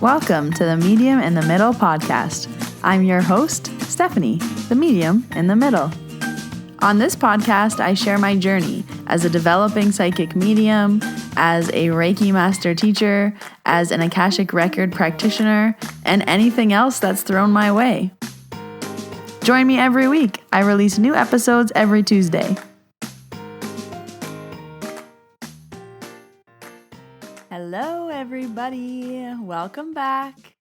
Welcome to the Medium in the Middle podcast. I'm your host, Stephanie, the Medium in the Middle. On this podcast, I share my journey as a developing psychic medium, as a Reiki master teacher, as an Akashic Record practitioner, and anything else that's thrown my way. Join me every week. I release new episodes every Tuesday. Hello, everybody. Welcome back.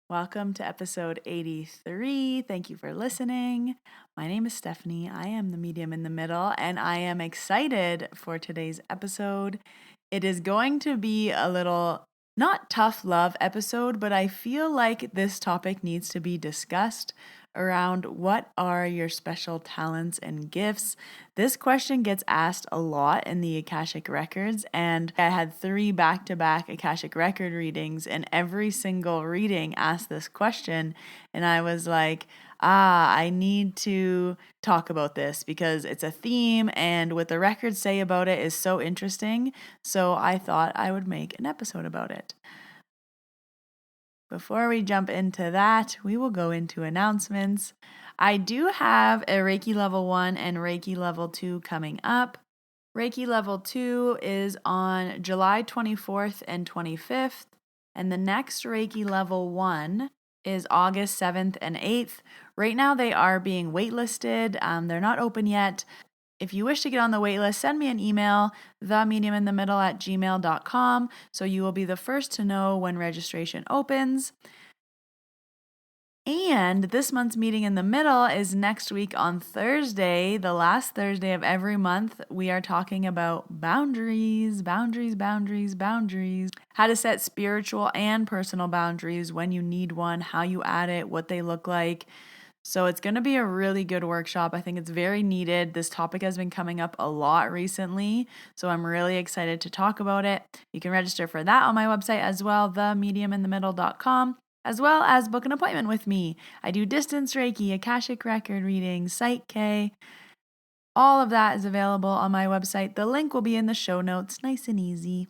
Welcome to episode 83. Thank you for listening. My name is Stephanie. I am the medium in the middle, and I am excited for today's episode. It is going to be a little, not tough love episode, but I feel like this topic needs to be discussed around what are your special talents and gifts. This question gets asked a lot in the Akashic Records, and I had 3 back-to-back Akashic Record readings, and every single reading asked this question, and I was like, I need to talk about this because it's a theme, and what the records say about it is so interesting, so I thought I would make an episode about it. Before we jump into that, we will go into announcements. I do have a Reiki Level 1 and Reiki Level 2 coming up. Reiki Level 2 is on July 24th and 25th, and the next Reiki Level 1 is August 7th and 8th. Right now they are being waitlisted. They're not open yet. If you wish to get on the waitlist, send me an email, themediuminthemiddle@gmail.com, so you will be the first to know when registration opens. And this month's meeting in the middle is next week on Thursday, the last Thursday of every month. We are talking about boundaries. How to set spiritual and personal boundaries when you need one, how you add it, what they look like. So it's going to be a really good workshop. I think it's very needed. This topic has been coming up a lot recently, so I'm really excited to talk about it. You can register for that on my website as well, themediuminthemiddle.com, as well as book an appointment with me. I do distance Reiki, Akashic Record Reading, PSYCH-K. All of that is available on my website. The link will be in the show notes, nice and easy.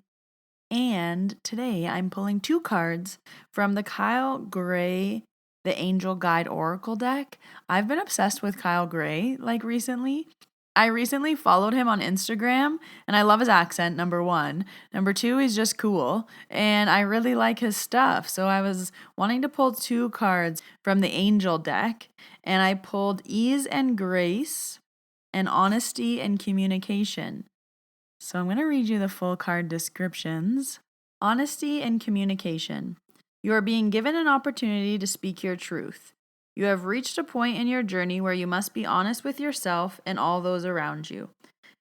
And today I'm pulling 2 cards from the Kyle Gray The Angel Guide Oracle deck. I've been obsessed with Kyle Gray recently. I recently followed him on Instagram, and I love his accent, number 1. Number 2, he's just cool, and I really like his stuff. So I was wanting to pull 2 cards from the Angel deck, and I pulled Ease and Grace and Honesty and Communication. So I'm going to read you the full card descriptions. Honesty and Communication. You are being given an opportunity to speak your truth. You have reached a point in your journey where you must be honest with yourself and all those around you.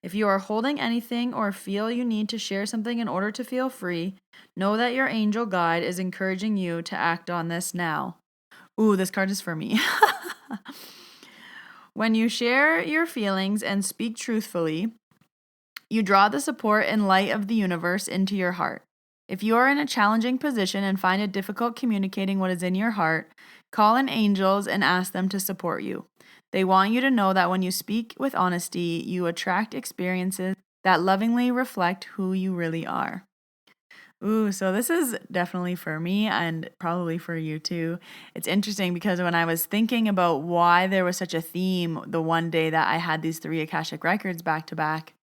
If you are holding anything or feel you need to share something in order to feel free, know that your angel guide is encouraging you to act on this now. Ooh, this card is for me. When you share your feelings and speak truthfully, you draw the support and light of the universe into your heart. If you are in a challenging position and find it difficult communicating what is in your heart, call in angels and ask them to support you. They want you to know that when you speak with honesty, you attract experiences that lovingly reflect who you really are. Ooh, so this is definitely for me and probably for you too. It's interesting because when I was thinking about why there was such a theme the one day that I had these 3 Akashic Records back to back,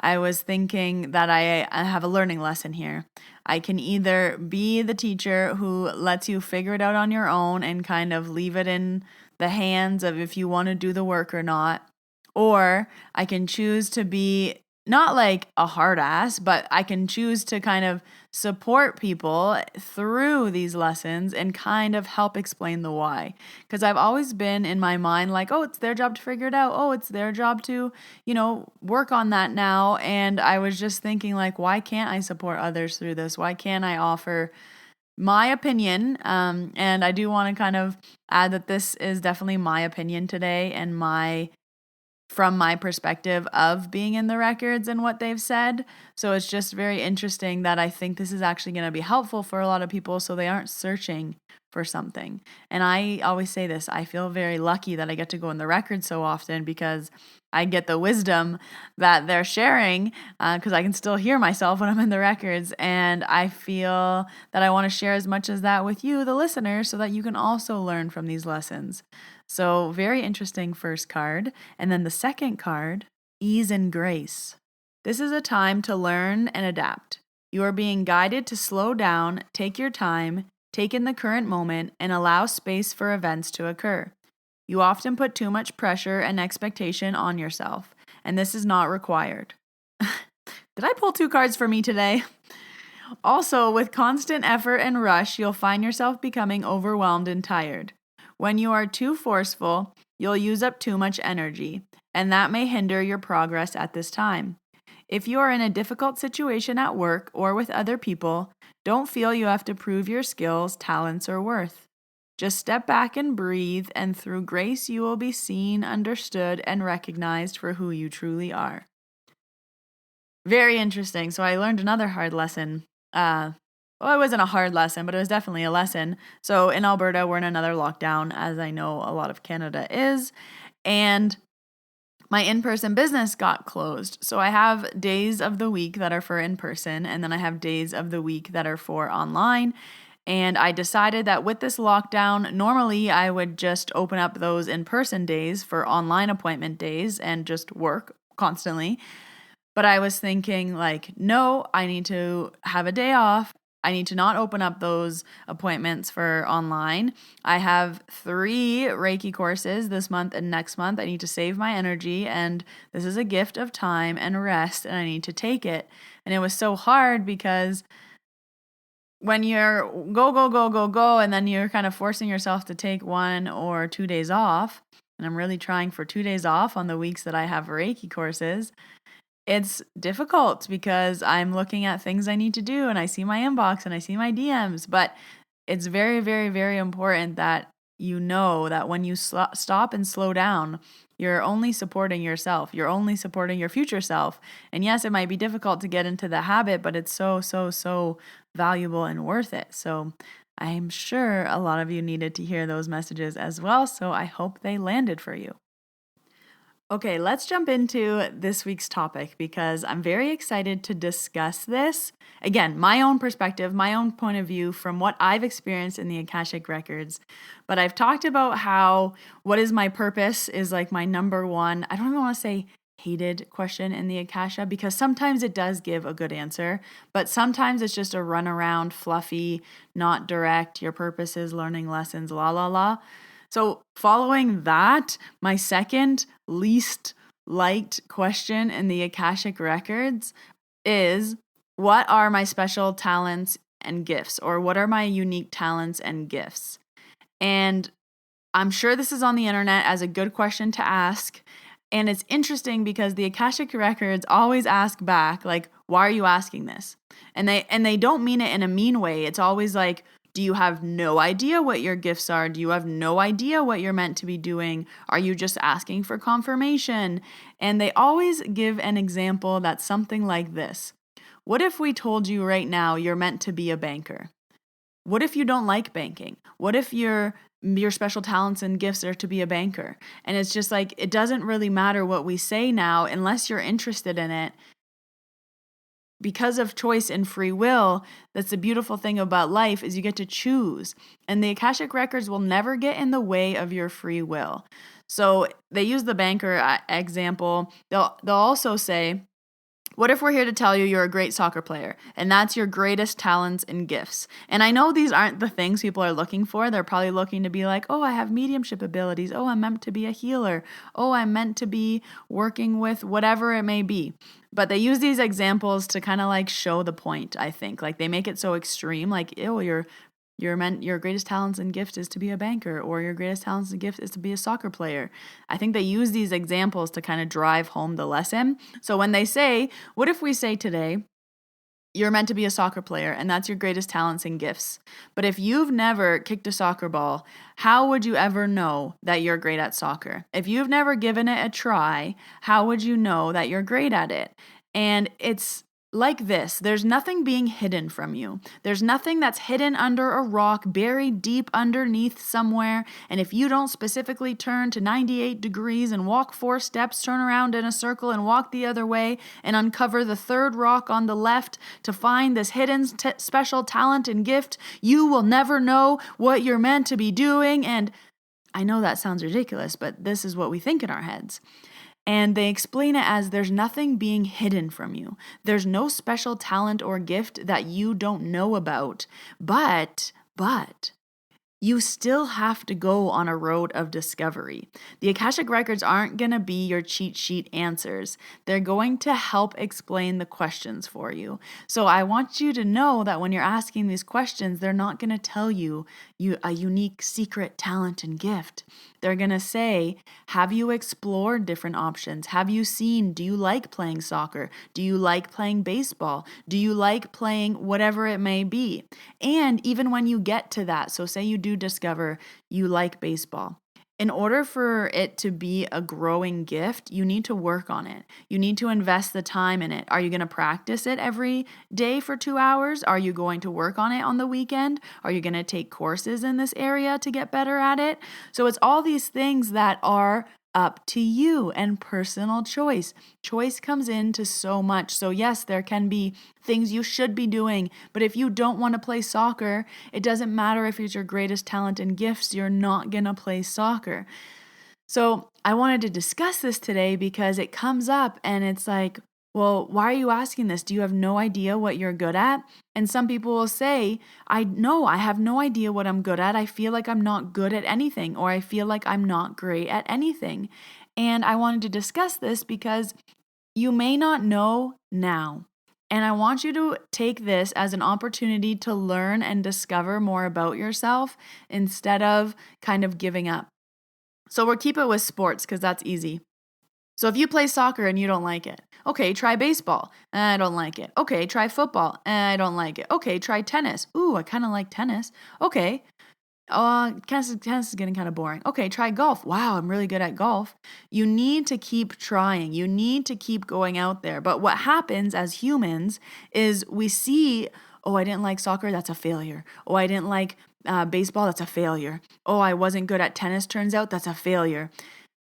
I was thinking that I have a learning lesson here. I can either be the teacher who lets you figure it out on your own and kind of leave it in the hands of if you want to do the work or not, or I can choose to be not like a hard ass, but I can choose to kind of support people through these lessons and kind of help explain the why. Because I've always been in my mind like, oh, it's their job to figure it out. Oh, it's their job to, work on that now. And I was just thinking like, why can't I support others through this? Why can't I offer my opinion? And I do want to kind of add that this is definitely my opinion today and my from my perspective of being in the records and what they've said. So it's just very interesting that I think this is actually going to be helpful for a lot of people so they aren't searching for something. And I always say this, I feel very lucky that I get to go in the records so often because I get the wisdom that they're sharing because I can still hear myself when I'm in the records. And I feel that I want to share as much as that with you, the listener, so that you can also learn from these lessons. So very interesting first card. And then the second card, ease and grace. This is a time to learn and adapt. You are being guided to slow down, take your time, take in the current moment, and allow space for events to occur. You often put too much pressure and expectation on yourself, and this is not required. Did I pull 2 cards for me today? Also, with constant effort and rush, you'll find yourself becoming overwhelmed and tired. When you are too forceful, you'll use up too much energy, and that may hinder your progress at this time. If you are in a difficult situation at work or with other people, don't feel you have to prove your skills, talents, or worth. Just step back and breathe, and through grace, you will be seen, understood, and recognized for who you truly are. Very interesting. So I learned another hard lesson. Well, it wasn't a hard lesson, but it was definitely a lesson. So in Alberta, we're in another lockdown, as I know a lot of Canada is. And my in-person business got closed. So I have days of the week that are for in-person, and then I have days of the week that are for online. And I decided that with this lockdown, normally I would just open up those in-person days for online appointment days and just work constantly. But I was thinking like, no, I need to have a day off. I need to not open up those appointments for online. I have 3 Reiki courses this month and next month. I need to save my energy, and this is a gift of time and rest, and I need to take it. And it was so hard because when you're go, and then you're kind of forcing yourself to take 1 or 2 days off, and I'm really trying for 2 days off on the weeks that I have Reiki courses, it's difficult because I'm looking at things I need to do and I see my inbox and I see my DMs, but it's very, very, very important that you know that when you stop and slow down, you're only supporting yourself. You're only supporting your future self. And yes, it might be difficult to get into the habit, but it's so, so, so valuable and worth it. So I'm sure a lot of you needed to hear those messages as well. So I hope they landed for you. Okay, let's jump into this week's topic because I'm very excited to discuss this. Again, my own perspective, my own point of view from what I've experienced in the Akashic Records. But I've talked about how what is my purpose is like my number one, I don't even want to say hated question in the Akasha because sometimes it does give a good answer, but sometimes it's just a runaround, fluffy, not direct, your purpose is learning lessons, la la la. So following that, my second least liked question in the Akashic Records is, what are my special talents and gifts? Or what are my unique talents and gifts? And I'm sure this is on the internet as a good question to ask. And it's interesting because the Akashic Records always ask back, like, why are you asking this? And they don't mean it in a mean way. It's always like, do you have no idea what your gifts are? Do you have no idea what you're meant to be doing? Are you just asking for confirmation? And they always give an example that's something like this. What if we told you right now you're meant to be a banker? What if you don't like banking? What if your special talents and gifts are to be a banker? And it's just like, it doesn't really matter what we say now unless you're interested in it. Because of choice and free will, that's the beautiful thing about life is you get to choose. And the Akashic Records will never get in the way of your free will. So they use the banker example. They'll also say, what if we're here to tell you you're a great soccer player and that's your greatest talents and gifts? And I know these aren't the things people are looking for. They're probably looking to be like, oh, I have mediumship abilities. Oh, I'm meant to be a healer. Oh, I'm meant to be working with whatever it may be. But they use these examples to kind of like show the point, I think. Like they make it so extreme, like, oh, your greatest talents and gift is to be a banker, or your greatest talents and gift is to be a soccer player. I think they use these examples to kind of drive home the lesson. So when they say, what if we say today, you're meant to be a soccer player and that's your greatest talents and gifts. But if you've never kicked a soccer ball, how would you ever know that you're great at soccer? If you've never given it a try, how would you know that you're great at it? And it's like this, there's nothing being hidden from you. There's nothing that's hidden under a rock, buried deep underneath somewhere. And if you don't specifically turn to 98 degrees and walk 4 steps, turn around in a circle and walk the other way and uncover the third rock on the left to find this hidden special talent and gift, you will never know what you're meant to be doing. And I know that sounds ridiculous, but this is what we think in our heads. And they explain it as there's nothing being hidden from you. There's no special talent or gift that you don't know about. But you still have to go on a road of discovery. The Akashic Records aren't going to be your cheat sheet answers. They're going to help explain the questions for you. So I want you to know that when you're asking these questions, they're not going to tell you a unique secret talent and gift. They're going to say, have you explored different options? Have you seen, do you like playing soccer? Do you like playing baseball? Do you like playing whatever it may be? And even when you get to that, so say you do discover you like baseball. In order for it to be a growing gift, you need to work on it. You need to invest the time in it. Are you going to practice it every day for 2 hours? Are you going to work on it on the weekend? Are you going to take courses in this area to get better at it? So it's all these things that are up to you and personal choice. Choice comes into so much. So yes, there can be things you should be doing, but if you don't want to play soccer, it doesn't matter if it's your greatest talent and gifts, you're not going to play soccer. So I wanted to discuss this today because it comes up and it's like, well, why are you asking this? Do you have no idea what you're good at? And some people will say, I have no idea what I'm good at. I feel like I'm not good at anything, or I feel like I'm not great at anything. And I wanted to discuss this because you may not know now. And I want you to take this as an opportunity to learn and discover more about yourself instead of kind of giving up. So we'll keep it with sports because that's easy. So if you play soccer and you don't like it, okay, try baseball. I don't like it. Okay, try football. I don't like it. Okay, try tennis. Ooh, I kind of like tennis. Okay. Tennis is getting kind of boring. Okay, try golf. Wow, I'm really good at golf. You need to keep trying. You need to keep going out there. But what happens as humans is we see, oh, I didn't like soccer. That's a failure. Oh, I didn't like baseball. That's a failure. Oh, I wasn't good at tennis. Turns out that's a failure.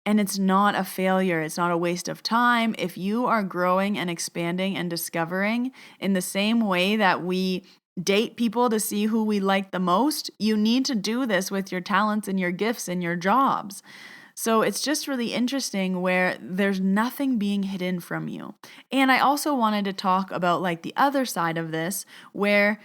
And it's not a failure. It's not a waste of time. If you are growing and expanding and discovering in the same way that we date people to see who we like the most, you need to do this with your talents and your gifts and your jobs. So it's just really interesting where there's nothing being hidden from you. And I also wanted to talk about like the other side of this where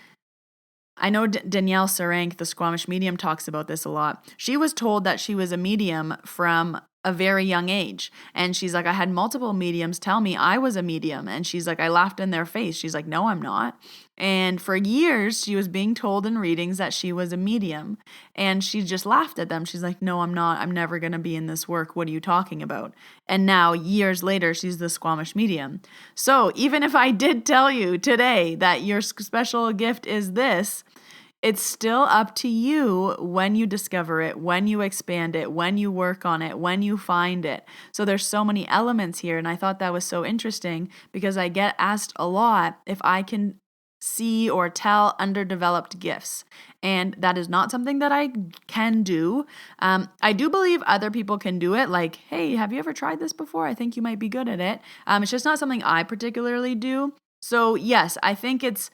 I know Danielle Sarank, the Squamish medium, talks about this a lot. She was told that she was a medium from a very young age. And she's like, I had multiple mediums tell me I was a medium. And she's like, I laughed in their face. She's like, no, I'm not. And for years, she was being told in readings that she was a medium. And she just laughed at them. She's like, no, I'm not. I'm never going to be in this work. What are you talking about? And now, years later, she's the Squamish medium. So even if I did tell you today that your special gift is this, it's still up to you when you discover it, when you expand it, when you work on it, when you find it. So there's so many elements here. And I thought that was so interesting because I get asked a lot if I can see or tell underdeveloped gifts. And that is not something that I can do. I do believe other people can do it. Like, hey, have you ever tried this before? I think you might be good at it. It's just not something I particularly do. So yes, I think it's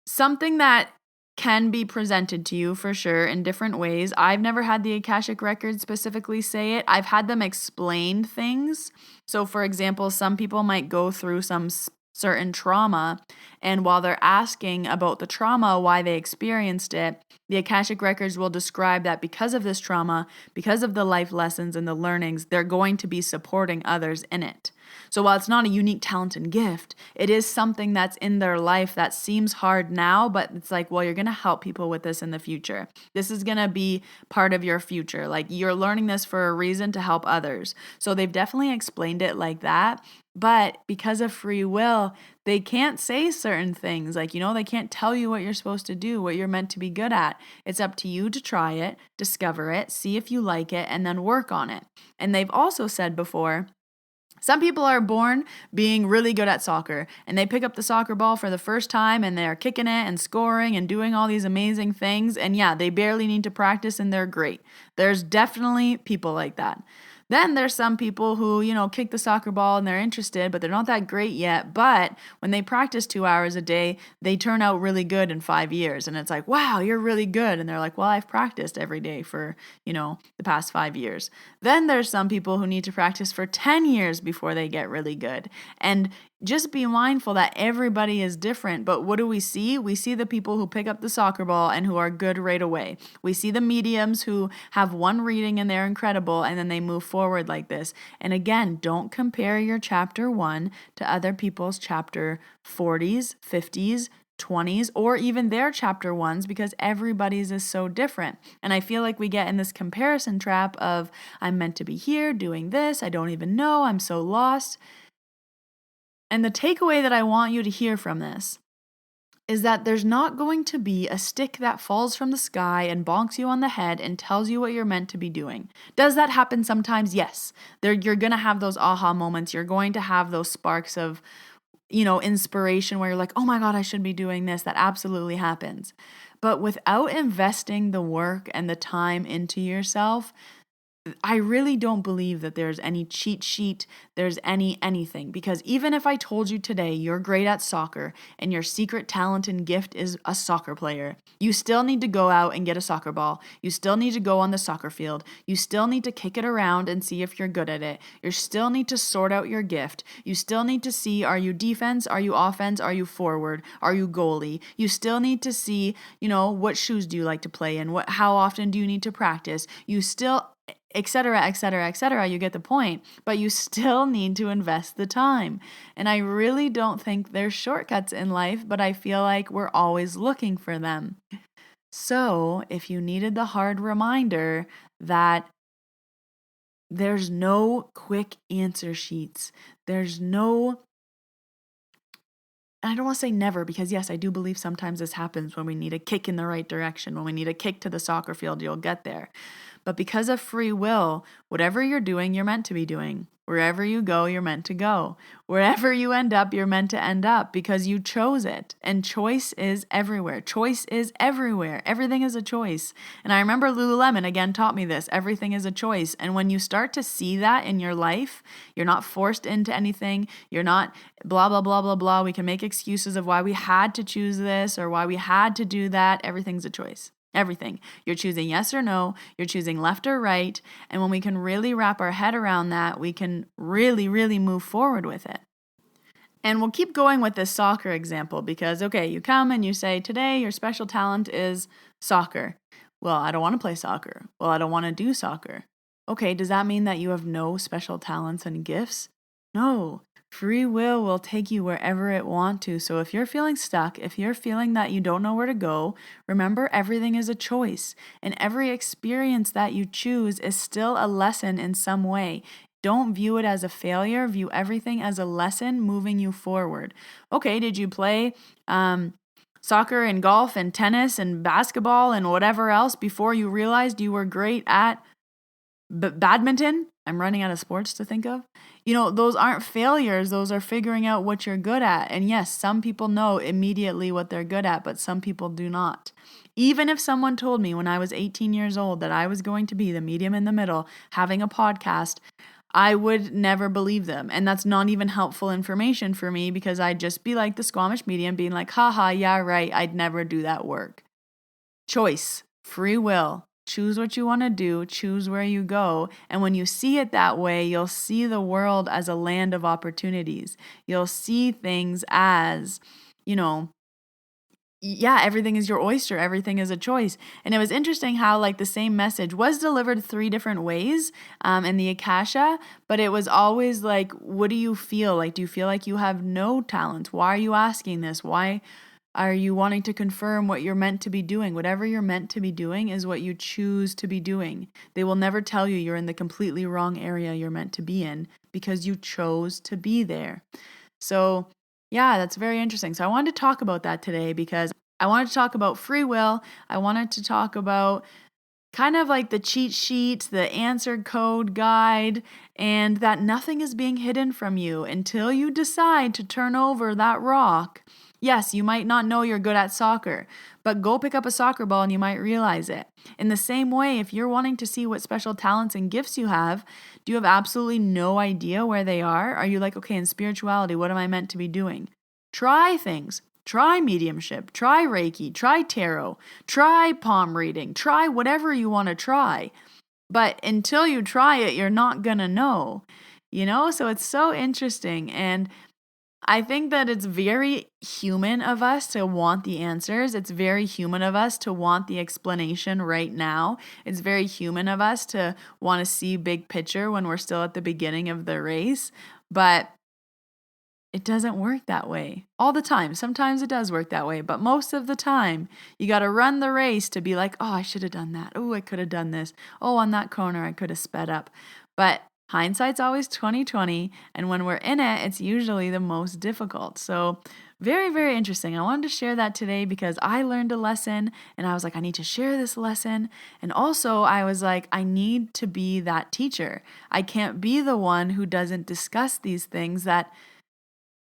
something that can be presented to you for sure in different ways. I've never had the Akashic Records specifically say it. I've had them explain things. So for example, some people might go through some certain trauma, and while they're asking about the trauma, why they experienced it, the Akashic Records will describe that because of this trauma, because of the life lessons and the learnings, they're going to be supporting others in it. So while it's not a unique talent and gift, it is something that's in their life that seems hard now, but it's like, well, you're going to help people with this in the future. This is going to be part of your future. Like, you're learning this for a reason to help others. So they've definitely explained it like that. But because of free will, they can't say certain things. Like, they can't tell you what you're supposed to do, what you're meant to be good at. It's up to you to try it, discover it, see if you like it, and then work on it. And they've also said before, some people are born being really good at soccer, and they pick up the soccer ball for the first time and they're kicking it and scoring and doing all these amazing things. And yeah, they barely need to practice and they're great. There's definitely people like that. Then there's some people who, kick the soccer ball and they're interested, but they're not that great yet. But when they practice 2 hours a day, they turn out really good in 5 years. And it's like, wow, you're really good. And they're like, well, I've practiced every day for, the past 5 years. Then there's some people who need to practice for 10 years before they get really good. And just be mindful that everybody is different. But what do we see? We see the people who pick up the soccer ball and who are good right away. We see the mediums who have one reading and they're incredible, and then they move forward like this. And again, don't compare your chapter 1 to other people's chapter 40s, 50s, 20s, or even their chapter 1s, because everybody's is so different. And I feel like we get in this comparison trap of, I'm meant to be here doing this, I don't even know, I'm so lost. And the takeaway that I want you to hear from this is that there's not going to be a stick that falls from the sky and bonks you on the head and tells you what you're meant to be doing. Does that happen sometimes? Yes. You're going to have those aha moments. You're going to have those sparks of, inspiration where you're like, oh my God, I should be doing this. That absolutely happens. But without investing the work and the time into yourself, I really don't believe that there's any cheat sheet, there's anything. Because even if I told you today you're great at soccer and your secret talent and gift is a soccer player, you still need to go out and get a soccer ball. You still need to go on the soccer field. You still need to kick it around and see if you're good at it. You still need to sort out your gift. You still need to see, are you defense? Are you offense? Are you forward? Are you goalie? You still need to see, what shoes do you like to play in? How often do you need to practice? You still, etc., etc., etc. You get the point, but you still need to invest the time. And I really don't think there's shortcuts in life, but I feel like we're always looking for them. So if you needed the hard reminder that there's no quick answer sheets, there's no, and I don't want to say never, because yes, I do believe sometimes this happens when we need a kick in the right direction, when we need a kick to the soccer field, you'll get there. But because of free will, whatever you're doing, you're meant to be doing. Wherever you go, you're meant to go. Wherever you end up, you're meant to end up because you chose it. And choice is everywhere. Choice is everywhere. Everything is a choice. And I remember Lululemon again taught me this. Everything is a choice. And when you start to see that in your life, you're not forced into anything. You're not blah, blah, blah, blah, blah. We can make excuses of why we had to choose this or why we had to do that. Everything's a choice. Everything. You're choosing yes or no. You're choosing left or right. And when we can really wrap our head around that, we can really, really move forward with it. And we'll keep going with this soccer example because, okay, you come and you say, today your special talent is soccer. Well, I don't want to play soccer. Well, I don't want to do soccer. Okay, does that mean that you have no special talents and gifts? No. Free will take you wherever it wants to. So if you're feeling stuck, if you're feeling that you don't know where to go, remember everything is a choice. And every experience that you choose is still a lesson in some way. Don't view it as a failure. View everything as a lesson moving you forward. Okay, did you play soccer and golf and tennis and basketball and whatever else before you realized you were great at badminton? I'm running out of sports to think of. Those aren't failures. Those are figuring out what you're good at. And yes, some people know immediately what they're good at, but some people do not. Even if someone told me when I was 18 years old that I was going to be the medium in the middle, having a podcast, I would never believe them. And that's not even helpful information for me because I'd just be like the Squamish medium being like, haha, yeah, right. I'd never do that work. Choice, free will. Choose what you want to do, choose where you go. And when you see it that way, you'll see the world as a land of opportunities. You'll see things as, yeah, everything is your oyster, everything is a choice. And it was interesting how like the same message was delivered three different ways in the Akasha, but it was always like, what do you feel? Like, do you feel like you have no talents? Why are you asking this? Why are you wanting to confirm what you're meant to be doing? Whatever you're meant to be doing is what you choose to be doing. They will never tell you you're in the completely wrong area you're meant to be in because you chose to be there. So, yeah, that's very interesting. So, I wanted to talk about that today because I wanted to talk about free will. I wanted to talk about kind of like the cheat sheet, the answer code guide, and that nothing is being hidden from you until you decide to turn over that rock. Yes, you might not know you're good at soccer, but go pick up a soccer ball and you might realize it. In the same way, if you're wanting to see what special talents and gifts you have, do you have absolutely no idea where they are? Are you like, okay, in spirituality, what am I meant to be doing? Try things. Try mediumship, try Reiki, try tarot, try palm reading, try whatever you want to try. But until you try it, you're not going to know, So it's so interesting. And I think that it's very human of us to want the answers. It's very human of us to want the explanation right now. It's very human of us to want to see big picture when we're still at the beginning of the race. But it doesn't work that way all the time. Sometimes it does work that way, but most of the time, you got to run the race to be like, oh, I should have done that. Oh, I could have done this. Oh, on that corner, I could have sped up. But hindsight's always 20/20, and when we're in it, it's usually the most difficult. So, very, very interesting. I wanted to share that today because I learned a lesson and I was like, I need to share this lesson. And also, I was like, I need to be that teacher. I can't be the one who doesn't discuss these things that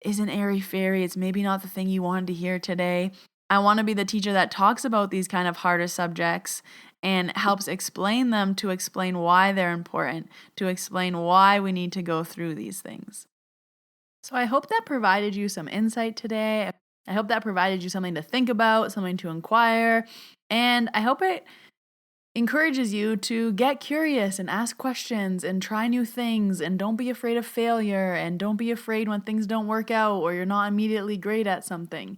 isn't airy fairy. It's maybe not the thing you wanted to hear today. I want to be the teacher that talks about these kind of harder subjects and helps explain them to explain why they're important, to explain why we need to go through these things. So I hope that provided you some insight today. I hope that provided you something to think about, something to inquire, and I hope it encourages you to get curious and ask questions and try new things and don't be afraid of failure and don't be afraid when things don't work out or you're not immediately great at something.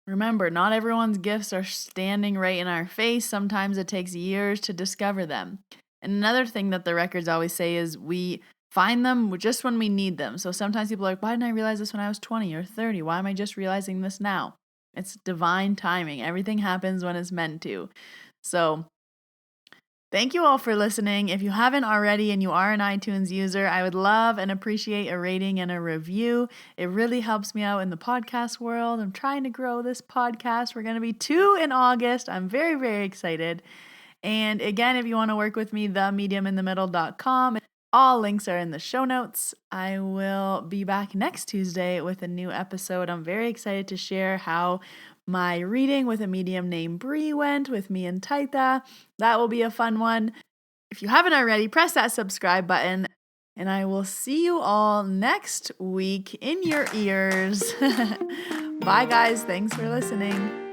Remember, not everyone's gifts are standing right in our face. Sometimes it takes years to discover them. And another thing that the records always say is we find them just when we need them. So sometimes people are like, why didn't I realize this when I was 20 or 30? Why am I just realizing this now? It's divine timing. Everything happens when it's meant to. So thank you all for listening. If you haven't already and you are an iTunes user, I would love and appreciate a rating and a review. It really helps me out in the podcast world. I'm trying to grow this podcast. We're going to be 2 in August. I'm very, very excited. And again, if you want to work with me, themediuminthemiddle.com. All links are in the show notes. I will be back next Tuesday with a new episode. I'm very excited to share how my reading with a medium named Bree went with me and Taitha. That will be a fun one. If you haven't already, press that subscribe button, and I will see you all next week in your ears. Bye, guys. Thanks for listening.